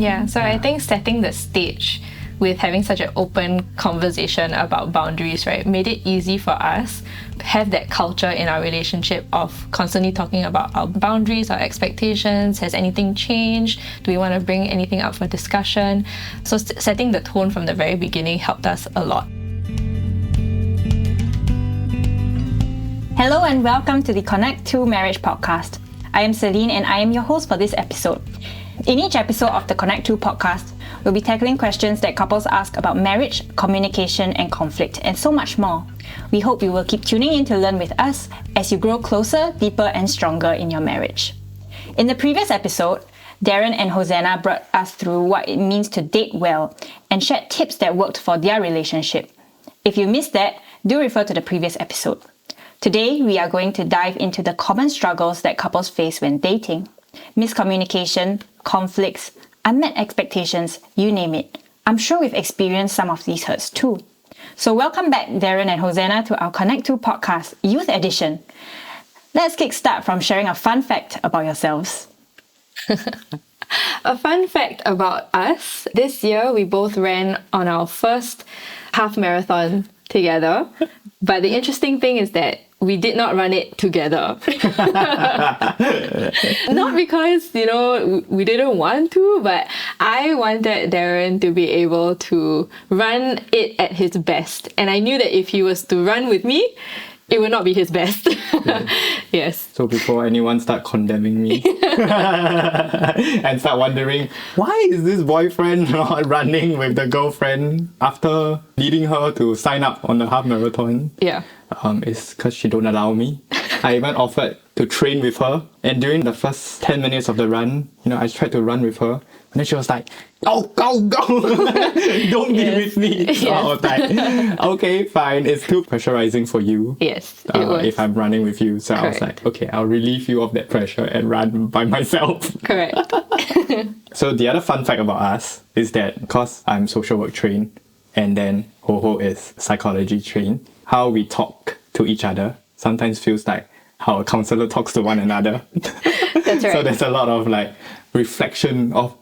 Yeah, so I think setting the stage with having such an open conversation about boundaries, right, made it easy for us to have that culture in our relationship of constantly talking about our boundaries, our expectations. Has anything changed? Do we want to bring anything up for discussion? So setting the tone from the very beginning helped us a lot. Hello and welcome to the Connect2 Marriage Podcast. I am Celine and I am your host for this episode. In each episode of the Connect2 podcast, we'll be tackling questions that couples ask about marriage, communication, and conflict, and so much more. We hope you will keep tuning in to learn with us as you grow closer, deeper, and stronger in your marriage. In the previous episode, Darren and Hosanna brought us through what it means to date well and shared tips that worked for their relationship. If you missed that, do refer to the previous episode. Today, we are going to dive into the common struggles that couples face when dating. Miscommunication, conflicts, unmet expectations, you name it. I'm sure we've experienced some of these hurts too. So welcome back, Darren and Hosanna, to our Connect2 podcast, Youth Edition. Let's kickstart from sharing a fun fact about yourselves. A fun fact about us, this year we both ran on our first half marathon together. But the interesting thing is that we did not run it together. Not because, we didn't want to, but I wanted Darren to be able to run it at his best. And I knew that if he was to run with me, it would not be his best. Yes. So before anyone start condemning me and start wondering, why is this boyfriend not running with the girlfriend after leading her to sign up on the half marathon? Yeah. It's because she don't allow me. I even offered to train with her. And during the first 10 minutes of the run, I tried to run with her. And then she was like, go! Don't be with me. So I was like, okay, fine. It's too pressurizing for you. Yes, it was. If I'm running with you. So Correct. I was like, okay, I'll relieve you of that pressure and run by myself. Correct. So the other fun fact about us is that because I'm social work trained and then Ho is psychology trained, how we talk to each other sometimes feels like how a counselor talks to one another. That's right. So there's a lot of reflection of,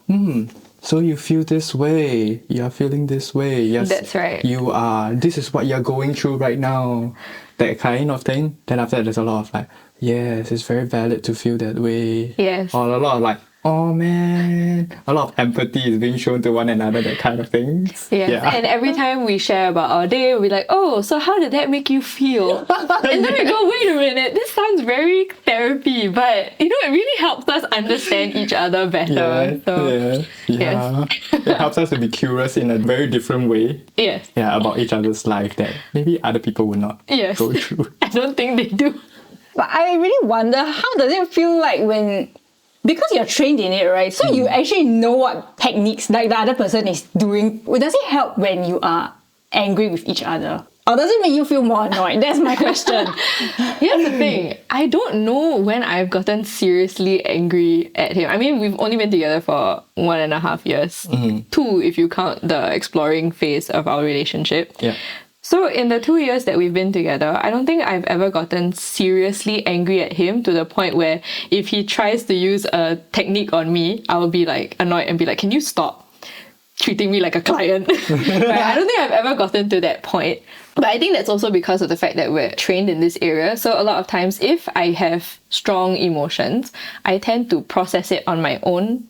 so you feel this way, you're feeling this way. Yes, that's right. You are, this is what you're going through right now. That kind of thing. Then after that, there's a lot of yes, it's very valid to feel that way. Yes. Or a lot of oh man, a lot of empathy is being shown to one another, that kind of thing. Yes. Yeah. And every time we share about our day, we'll be like, oh, so how did that make you feel? And then we go, wait a minute, this sounds very therapy, but it really helps us understand each other better. Yeah. It helps us to be curious in a very different way. Yes. Yeah, about each other's life that maybe other people would not go through. I don't think they do. But I really wonder, how does it feel like because you're trained in it, right? So you actually know what techniques the other person is doing. Does it help when you are angry with each other? Or does it make you feel more annoyed? That's my question. Here's the thing. I don't know when I've gotten seriously angry at him. I mean, we've only been together for 1.5 years. 2 if you count the exploring phase of our relationship. Yeah. So in the 2 years that we've been together, I don't think I've ever gotten seriously angry at him to the point where if he tries to use a technique on me, I will be annoyed and be like, can you stop treating me like a client? Right? I don't think I've ever gotten to that point. But I think that's also because of the fact that we're trained in this area. So a lot of times if I have strong emotions, I tend to process it on my own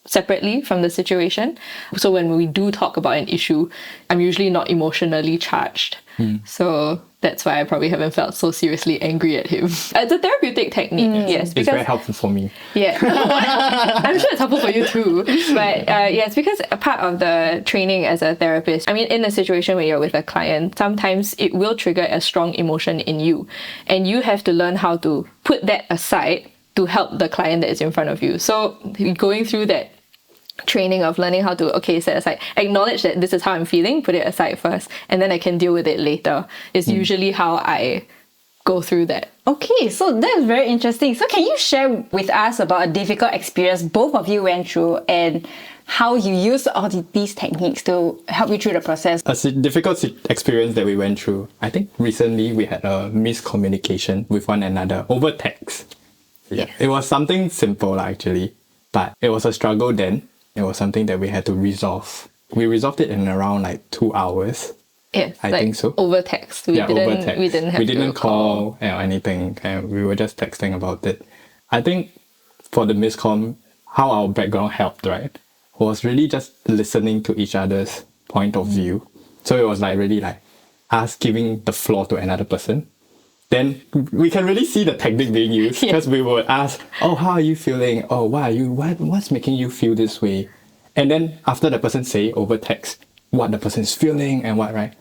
separately from the situation. So when we do talk about an issue, I'm usually not emotionally charged. So that's why I probably haven't felt so seriously angry at him. It's a therapeutic technique, yes. It's very helpful for me. Yeah. I'm sure it's helpful for you too. But yes, because a part of the training as a therapist, I mean, in a situation where you're with a client, sometimes it will trigger a strong emotion in you. And you have to learn how to put that aside to help the client that is in front of you. So going through that training of learning how to, set aside, acknowledge that this is how I'm feeling, put it aside first, and then I can deal with it later, is usually how I go through that. Okay, so that's very interesting. So can you share with us about a difficult experience both of you went through and how you use all these techniques to help you through the process? A difficult experience that we went through. I think recently we had a miscommunication with one another over text. Yeah, It was something simple actually, but it was a struggle then. It was something that we had to resolve. We resolved it in around like 2 hours. Yeah, I think so. Over text. Over text. We didn't have We didn't to call or anything. We were just texting about it. I think for the miscomm, how our background helped, right, was really just listening to each other's point of view. So it was like really like us giving the floor to another person. Then we can really see the technique being used because we would ask, oh, how are you feeling? Oh, what's making you feel this way? And then after the person say over text what the person is feeling and what, right?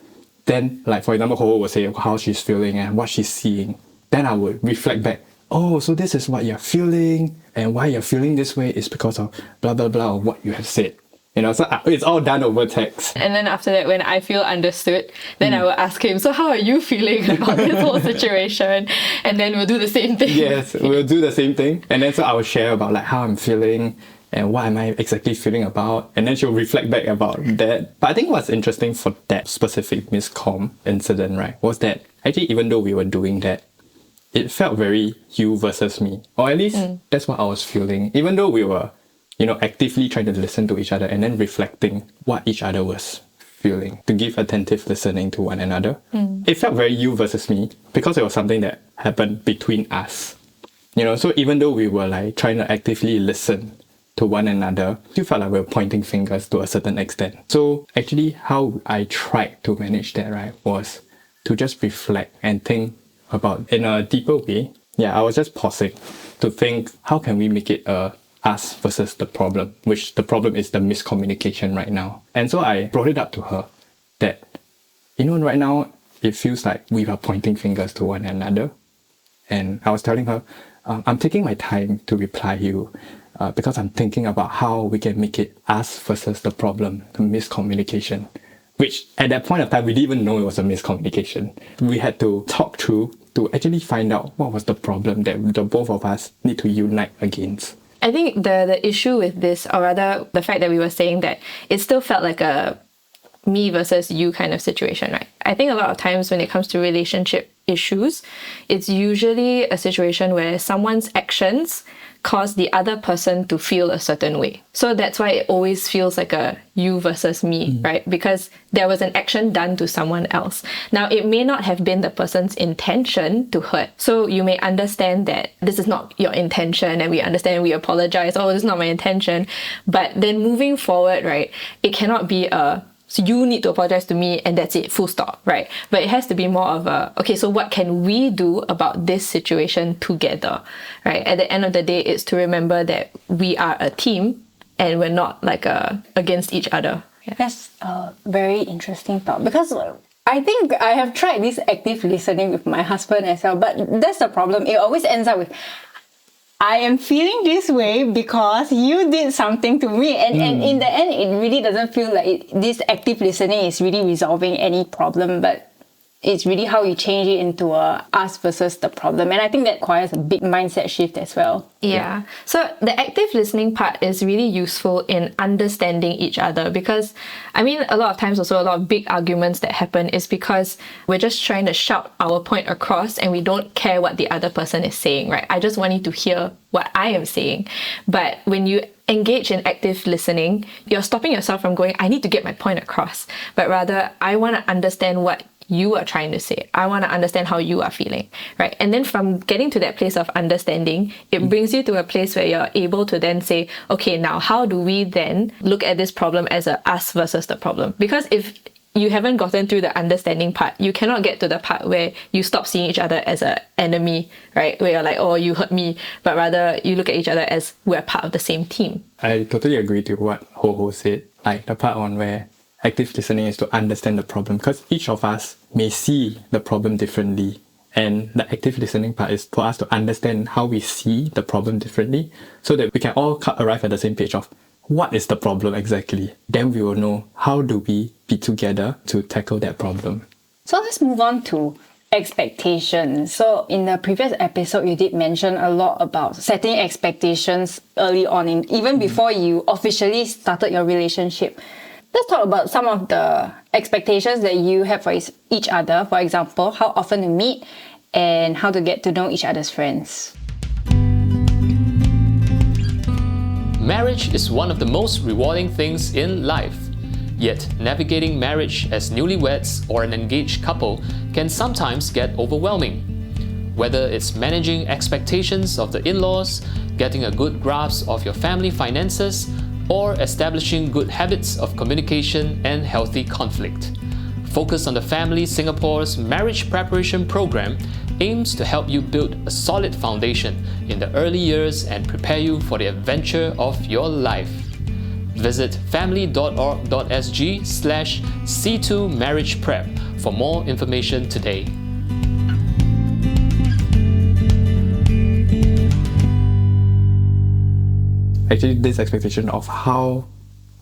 Then, like for example, Ho will say how she's feeling and what she's seeing. Then I would reflect back, oh, so this is what you're feeling, and why you're feeling this way is because of blah, blah, blah, of what you have said. So it's all done over text. And then after that, when I feel understood, then I will ask him, so how are you feeling about this whole situation? And then we'll do the same thing. Yes, we'll do the same thing. And then so I will share about like how I'm feeling and what am I exactly feeling about. And then she'll reflect back about that. But I think what's interesting for that specific miscomm incident, right, was that actually even though we were doing that, it felt very you versus me. Or at least that's what I was feeling. Even though we were actively trying to listen to each other and then reflecting what each other was feeling, to give attentive listening to one another. It felt very you versus me because it was something that happened between us. So even though we were like trying to actively listen to one another, you felt like we were pointing fingers to a certain extent. So actually how I tried to manage that, right, was to just reflect and think about in a deeper way. I was just pausing to think, how can we make it us versus the problem, which the problem is the miscommunication right now. And so I brought it up to her that, right now it feels like we are pointing fingers to one another. And I was telling her, I'm taking my time to reply you because I'm thinking about how we can make it us versus the problem, the miscommunication. Which at that point of time, we didn't even know it was a miscommunication. We had to talk through to actually find out what was the problem that the both of us need to unite against. I think the issue with this, or rather the fact that we were saying that it still felt like a me versus you kind of situation, right? I think a lot of times when it comes to relationship issues, it's usually a situation where someone's actions cause the other person to feel a certain way. So that's why it always feels like a you versus me, right? Because there was an action done to someone else. Now, it may not have been the person's intention to hurt. So you may understand that this is not your intention, and we understand, we apologize, oh, this is not my intention. But then moving forward, right, it cannot be so you need to apologize to me and that's it, full stop, right? But it has to be more of okay, so what can we do about this situation together, right? At the end of the day, it's to remember that we are a team and we're not like against each other. That's a very interesting thought, because I think I have tried this active listening with my husband as well, but that's the problem. It always ends up with, I am feeling this way because you did something to me. And in the end, it really doesn't feel like this active listening is really resolving any problem, but it's really how you change it into us versus the problem. And I think that requires a big mindset shift as well. Yeah. So the active listening part is really useful in understanding each other, because a lot of times also a lot of big arguments that happen is because we're just trying to shout our point across and we don't care what the other person is saying, right? I just want you to hear what I am saying. But when you engage in active listening, you're stopping yourself from going, I need to get my point across, but rather I want to understand what you are trying to say. I want to understand how you are feeling, right? And then from getting to that place of understanding, it brings you to a place where you're able to then say, okay, now how do we then look at this problem as a us versus the problem? Because if you haven't gotten through the understanding part, you cannot get to the part where you stop seeing each other as an enemy, right? Where you're like, oh, you hurt me, but rather you look at each other as we're part of the same team. I totally agree to what Ho said, like the part on where active listening is to understand the problem, because each of us may see the problem differently. And the active listening part is for us to understand how we see the problem differently so that we can all arrive at the same page of what is the problem exactly. Then we will know how do we be together to tackle that problem. So let's move on to expectations. So in the previous episode, you did mention a lot about setting expectations early on, even before you officially started your relationship. Let's talk about some of the expectations that you have for each other. For example, how often you meet and how to get to know each other's friends. Marriage is one of the most rewarding things in life. Yet, navigating marriage as newlyweds or an engaged couple can sometimes get overwhelming. Whether it's managing expectations of the in-laws, getting a good grasp of your family finances, or establishing good habits of communication and healthy conflict. Focus on the Family Singapore's Marriage Preparation Program aims to help you build a solid foundation in the early years and prepare you for the adventure of your life. Visit family.org.sg/C2 Marriage Prep for more information today. Actually, this expectation of how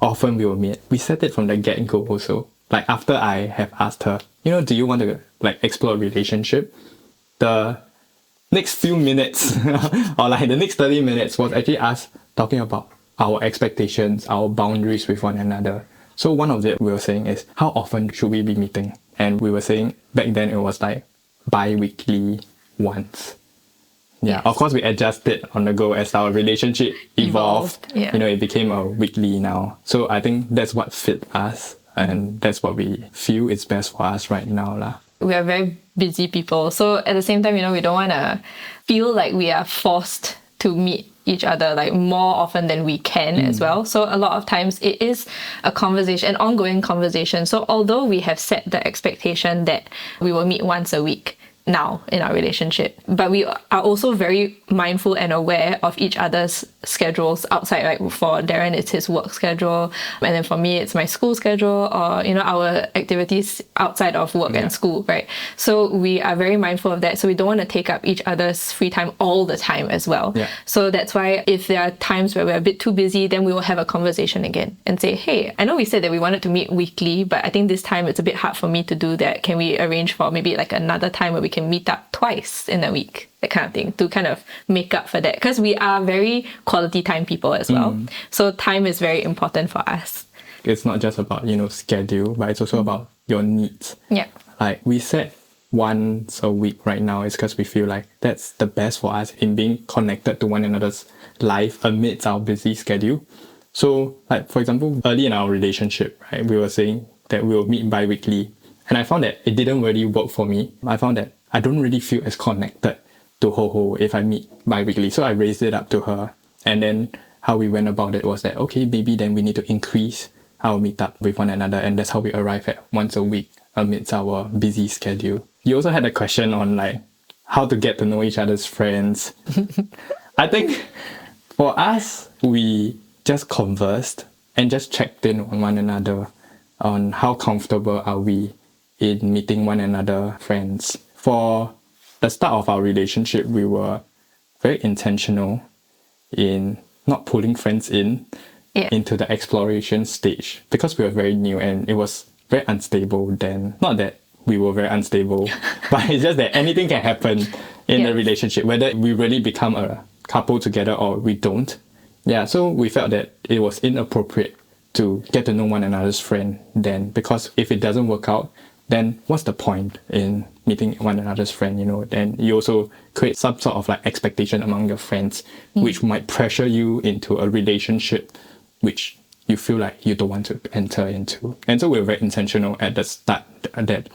often we will meet, we set it from the get-go also. Like after I have asked her, do you want to explore a relationship? The next few minutes or the next 30 minutes was actually us talking about our expectations, our boundaries with one another. So one of it we were saying is, how often should we be meeting? And we were saying back then it was bi-weekly once. Yeah, yes. Of course we adjusted on the go as our relationship evolved. Yeah. It became a weekly now. So I think that's what fit us and that's what we feel is best for us right now. We are very busy people. So at the same time, we don't want to feel like we are forced to meet each other more often than we can as well. So a lot of times it is a conversation, an ongoing conversation. So although we have set the expectation that we will meet once a week now in our relationship, but we are also very mindful and aware of each other's schedules outside. For Darren, it's his work schedule, and then for me, it's my school schedule, or our activities outside of work and school, right? So we are very mindful of that. So we don't want to take up each other's free time all the time as well. Yeah. So that's why if there are times where we're a bit too busy, then we will have a conversation again and say, hey, I know we said that we wanted to meet weekly, but I think this time it's a bit hard for me to do that. Can we arrange for maybe another time where we can meet up twice in a week? That kind of thing, to kind of make up for that, because we are very quality time people as well. So time is very important for us. It's not just about schedule, but it's also about your needs. Yeah. We set once a week right now is because we feel like that's the best for us in being connected to one another's life amidst our busy schedule. So for example, early in our relationship, right, we were saying that we will meet bi-weekly, and I found that it didn't really work for me. I found that I don't really feel as connected to Ho if I meet bi-weekly. So I raised it up to her. And then how we went about it was that, okay, maybe then we need to increase our meetup with one another. And that's how we arrive at once a week amidst our busy schedule. You also had a question on how to get to know each other's friends. I think for us, we just conversed and just checked in on one another on how comfortable are we in meeting one another friends. For the start of our relationship, we were very intentional in not pulling friends into the exploration stage, because we were very new and it was very unstable then. Not that we were very unstable, but it's just that anything can happen in a relationship, whether we really become a couple together or we don't. Yeah, so we felt that it was inappropriate to get to know one another's friend then, because if it doesn't work out, then what's the point in meeting one another's friend, Then you also create some sort of expectation among your friends, which might pressure you into a relationship which you feel like you don't want to enter into. And so we're very intentional at the start that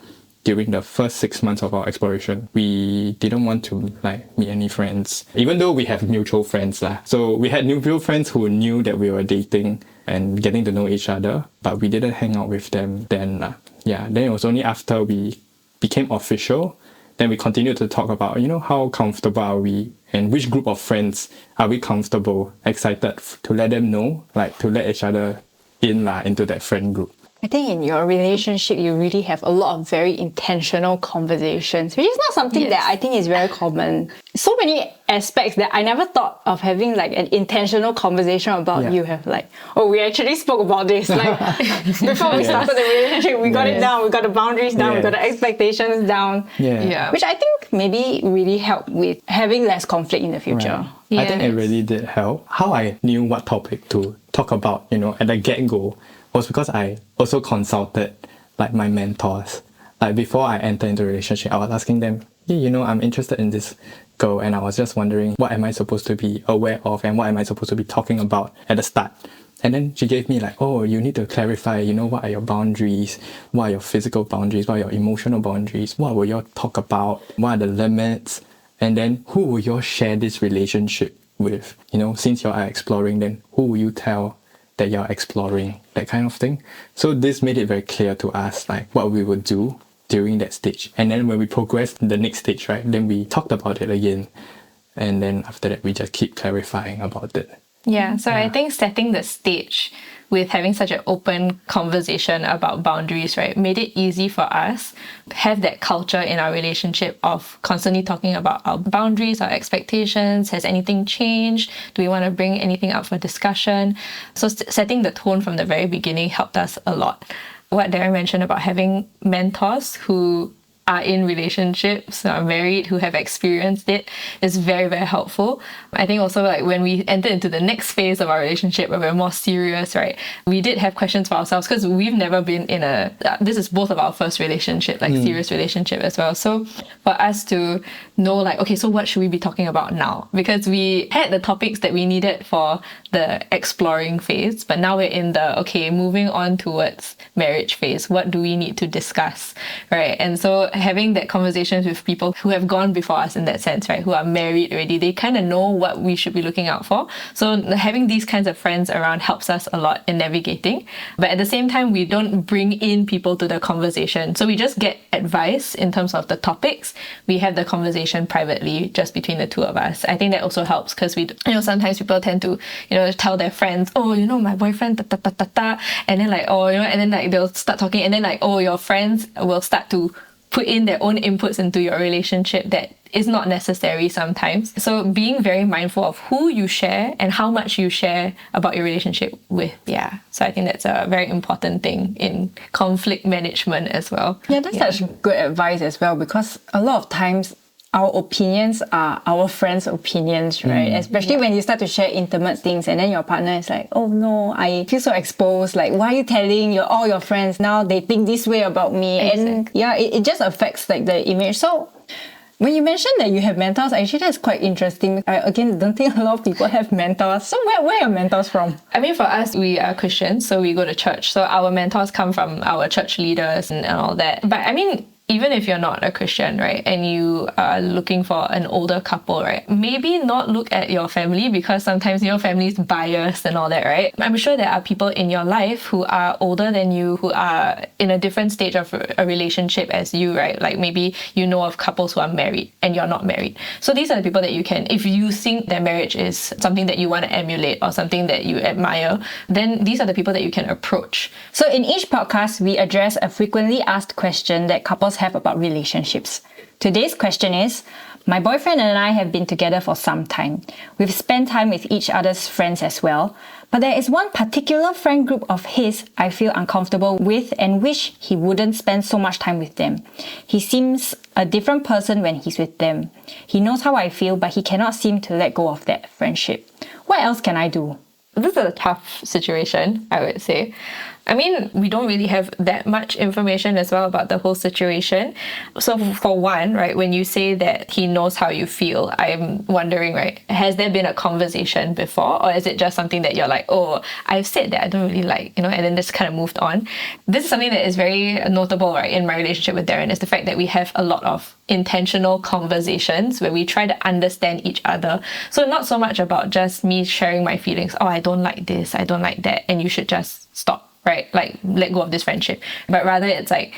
during the first 6 months of our exploration, we didn't want to meet any friends, even though we have mutual friends. So we had mutual friends who knew that we were dating and getting to know each other, but we didn't hang out with them then. Then it was only after we became official, then we continued to talk about, how comfortable are we and which group of friends are we comfortable, excited to let them know, to let each other into that friend group. I think in your relationship, you really have a lot of very intentional conversations, which is not something that I think is very common. So many aspects that I never thought of having an intentional conversation about. You have we actually spoke about this. Before we started the relationship, we got it down, we got the boundaries down, we got the expectations down. Which I think maybe really helped with having less conflict in the future. Right. Yes. I think it really did help. How I knew what topic to talk about, at the get-go, was because I also consulted my mentors. Before I entered into a relationship, I was asking them, hey, I'm interested in this girl, and I was just wondering what am I supposed to be aware of and what am I supposed to be talking about at the start. And then she gave me like, oh, you need to clarify, what are your boundaries? What are your physical boundaries? What are your emotional boundaries? What will you all talk about? What are the limits? And then who will you all share this relationship with? Since you are exploring, then who will you tell that you're exploring? That kind of thing. So this made it very clear to us, like what we would do during that stage. And then when we progressed the next stage, right, then we talked about it again. And then after that, we just keep clarifying about it. Yeah, so I think setting the stage with having such an open conversation about boundaries, right, made it easy for us to have that culture in our relationship of constantly talking about our boundaries, our expectations. Has anything changed? Do we want to bring anything up for discussion? So setting the tone from the very beginning helped us a lot. What Darren mentioned about having mentors who are in relationships, are married, who have experienced it, is very, very helpful. I think also like when we entered into the next phase of our relationship where we're more serious, right, we did have questions for ourselves because we've never been in this is both of our first relationship, like serious relationship as well. So for us to know like, okay, so what should we be talking about now? Because we had the topics that we needed for the exploring phase, but now we're in the, okay, moving on towards marriage phase. What do we need to discuss, right? And so having that conversations with people who have gone before us in that sense, right, who are married already, they kind of know what we should be looking out for. So having these kinds of friends around helps us a lot in navigating. But at the same time, we don't bring in people to the conversation. So we just get advice in terms of the topics. We have the conversation privately just between the two of us. I think that also helps because we, sometimes people tend to, tell their friends, oh, my boyfriend, and then like, oh, and then like they'll start talking, and then like, oh, your friends will start to put in their own inputs into your relationship that is not necessary sometimes. So being very mindful of who you share and how much you share about your relationship with. Yeah. So I think that's a very important thing in conflict management as well. Yeah, that's such good advice as well, because a lot of times our opinions are our friends' opinions, right? Especially when you start to share intimate things and then your partner is like, oh no, I feel so exposed. Like, why are you telling all your friends now they think this way about me? Exactly. And yeah, it just affects like the image. So when you mentioned that you have mentors, actually that's quite interesting. I again don't think a lot of people have mentors. So where are mentors from? I mean, for us, we are Christians, so we go to church. So our mentors come from our church leaders and all that. But I mean, even if you're not a Christian, right, and you are looking for an older couple, right, maybe not look at your family because sometimes your family is biased and all that, right? I'm sure there are people in your life who are older than you, who are in a different stage of a relationship as you, right? Like maybe you know of couples who are married and you're not married. So these are the people that you can, if you think their marriage is something that you want to emulate or something that you admire, then these are the people that you can approach. So in each podcast, we address a frequently asked question that couples have about relationships. Today's question is, my boyfriend and I have been together for some time. We've spent time with each other's friends as well, but there is one particular friend group of his I feel uncomfortable with and wish he wouldn't spend so much time with them. He seems a different person when he's with them. He knows how I feel, but he cannot seem to let go of that friendship. What else can I do? This is a tough situation, I would say. I mean, we don't really have that much information as well about the whole situation. So for one, right, when you say that he knows how you feel, I'm wondering, right, has there been a conversation before, or is it just something that you're like, oh, I've said that I don't really like, and then just kind of moved on? This is something that is very notable, right, in my relationship with Darren, is the fact that we have a lot of intentional conversations where we try to understand each other. So not so much about just me sharing my feelings, oh, I don't like this, I don't like that, and you should just stop. Right? Like, let go of this friendship. But rather it's like,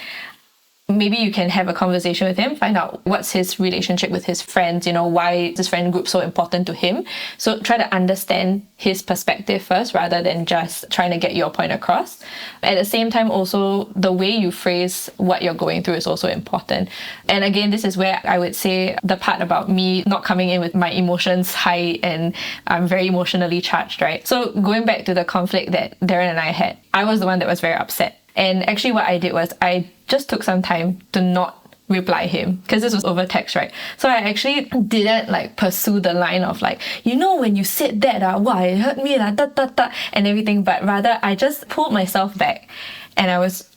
maybe you can have a conversation with him, find out what's his relationship with his friends, why is this friend group so important to him. So try to understand his perspective first rather than just trying to get your point across. At the same time, also, the way you phrase what you're going through is also important. And again, this is where I would say the part about me not coming in with my emotions high and I'm very emotionally charged, right? So going back to the conflict that Darren and I had, I was the one that was very upset. And actually what I did was I just took some time to not reply him because this was over text, right? So I actually didn't pursue the line of when you said that, it hurt me, and everything. But rather I just pulled myself back and I was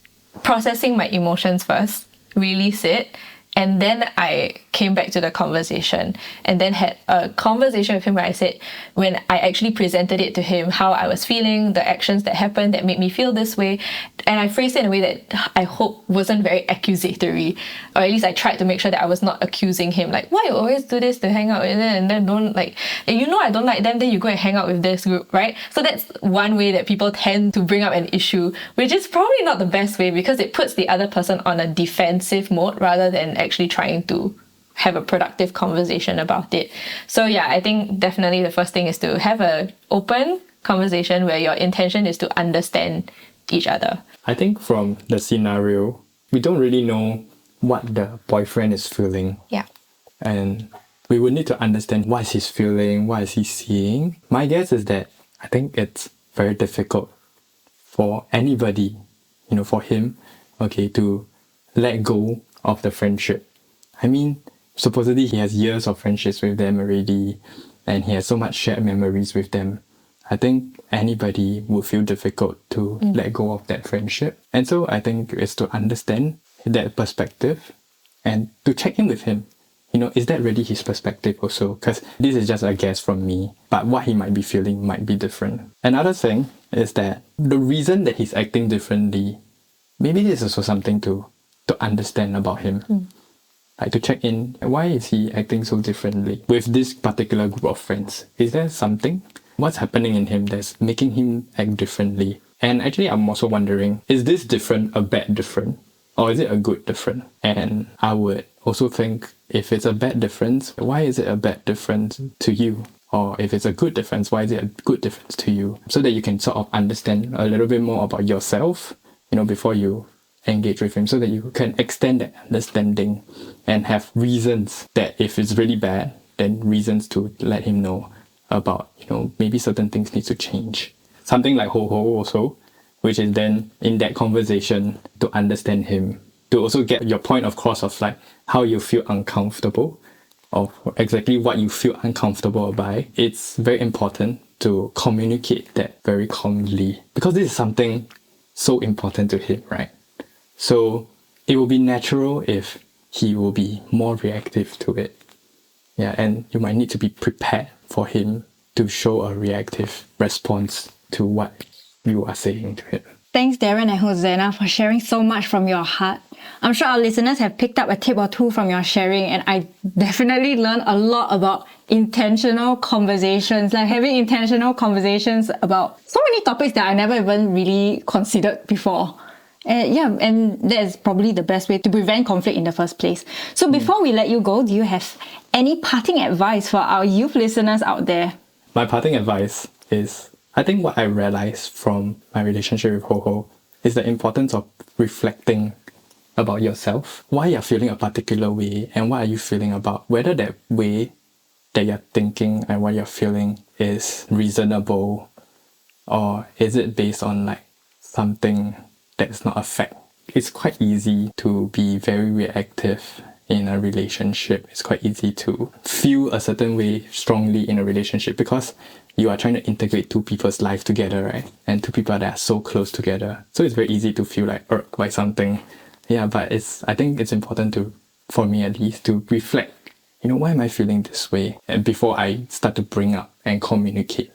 processing my emotions first, release it, And then I came back to the conversation and then had a conversation with him where I said, when I actually presented it to him, how I was feeling, the actions that happened that made me feel this way. And I phrased it in a way that I hope wasn't very accusatory, or at least I tried to make sure that I was not accusing him. Like, why you always do this to hang out with them and then don't like, and you know I don't like them, then you go and hang out with this group, right? So that's one way that people tend to bring up an issue, which is probably not the best way because it puts the other person on a defensive mode rather than actually trying to have a productive conversation about it. So yeah, I think definitely the first thing is to have an open conversation where your intention is to understand each other. I think from the scenario, we don't really know what the boyfriend is feeling. Yeah. And we would need to understand what is he feeling, what is he seeing. My guess is that I think it's very difficult for anybody, for him, to let go of the friendship. I mean, supposedly he has years of friendships with them already, and he has so much shared memories with them. I think anybody would feel difficult to let go of that friendship. And so I think it's to understand that perspective and to check in with him. Is that really his perspective also? Because this is just a guess from me, but what he might be feeling might be different. Another thing is that the reason that he's acting differently, maybe this is also something to understand about him. Like to check in, why is he acting so differently with this particular group of friends? Is there something? What's happening in him that's making him act differently? And actually, I'm also wondering, is this different a bad different? Or is it a good different? And I would also think, if it's a bad difference, why is it a bad difference to you? Or if it's a good difference, why is it a good difference to you? So that you can sort of understand a little bit more about yourself, before you engage with him, so that you can extend that understanding and have reasons that if it's really bad, then reasons to let him know about, maybe certain things need to change. Something like ho-ho also, which is then in that conversation to understand him, to also get your point across of like how you feel uncomfortable or exactly what you feel uncomfortable by. It's very important to communicate that very calmly because this is something so important to him, right? So it will be natural if he will be more reactive to it. Yeah, and you might need to be prepared for him to show a reactive response to what you are saying to him. Thanks, Darren and Hosanna, for sharing so much from your heart. I'm sure our listeners have picked up a tip or two from your sharing, and I definitely learned a lot about intentional conversations, like having intentional conversations about so many topics that I never even really considered before. And that is probably the best way to prevent conflict in the first place. So before we let you go, do you have any parting advice for our youth listeners out there? My parting advice is, I think what I realized from my relationship with Ho-Ho is the importance of reflecting about yourself, why you're feeling a particular way, and what are you feeling about, whether that way that you're thinking and what you're feeling is reasonable, or is it based on like something that's not a fact. It's quite easy to be very reactive in a relationship. It's quite easy to feel a certain way strongly in a relationship because you are trying to integrate two people's life together, right? And two people that are so close together. So it's very easy to feel like irked by something. Yeah, but I think it's important to, for me at least, to reflect, why am I feeling this way? And before I start to bring up and communicate,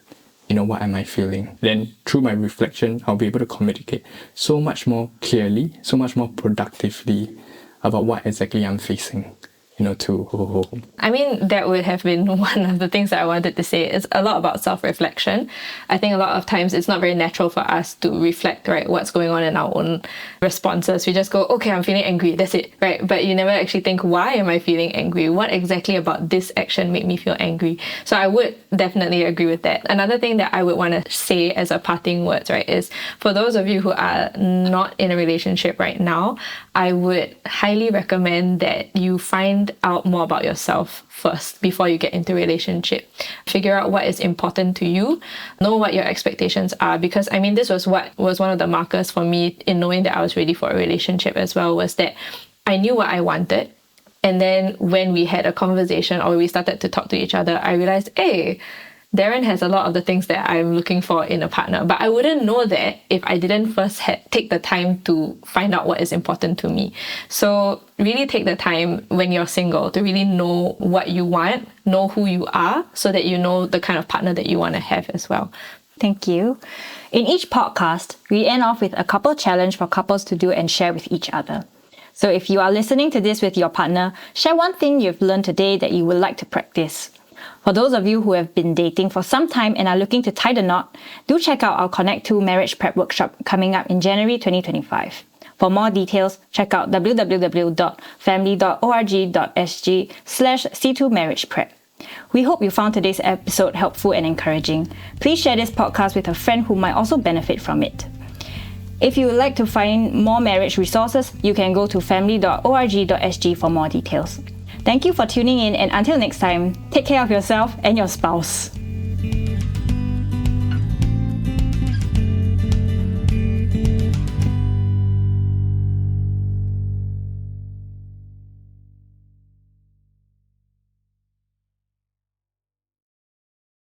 what am I feeling? Then through my reflection, I'll be able to communicate so much more clearly, so much more productively about what exactly I'm facing, to Ho-Ho. I mean, that would have been one of the things that I wanted to say. It's a lot about self-reflection. I think a lot of times it's not very natural for us to reflect, right, what's going on in our own responses. We just go, okay, I'm feeling angry, that's it, right? But you never actually think, why am I feeling angry? What exactly about this action made me feel angry? So I would definitely agree with that. Another thing that I would want to say as a parting words, right, is for those of you who are not in a relationship right now, I would highly recommend that you find out more about yourself first before you get into a relationship. Figure out what is important to you, know what your expectations are, because I mean this was what was one of the markers for me in knowing that I was ready for a relationship as well, was that I knew what I wanted. And then when we had a conversation or we started to talk to each other, I realized, hey, Darren has a lot of the things that I'm looking for in a partner. But I wouldn't know that if I didn't first take the time to find out what is important to me. So really take the time when you're single to really know what you want, know who you are, so that you know the kind of partner that you want to have as well. Thank you. In each podcast, we end off with a couple challenge for couples to do and share with each other. So if you are listening to this with your partner, share one thing you've learned today that you would like to practice. For those of you who have been dating for some time and are looking to tie the knot, do check out our Connect2 Marriage Prep Workshop coming up in January 2025. For more details, check out www.family.org.sg/C2MarriagePrep. We hope you found today's episode helpful and encouraging. Please share this podcast with a friend who might also benefit from it. If you would like to find more marriage resources, you can go to family.org.sg for more details. Thank you for tuning in, and until next time, take care of yourself and your spouse.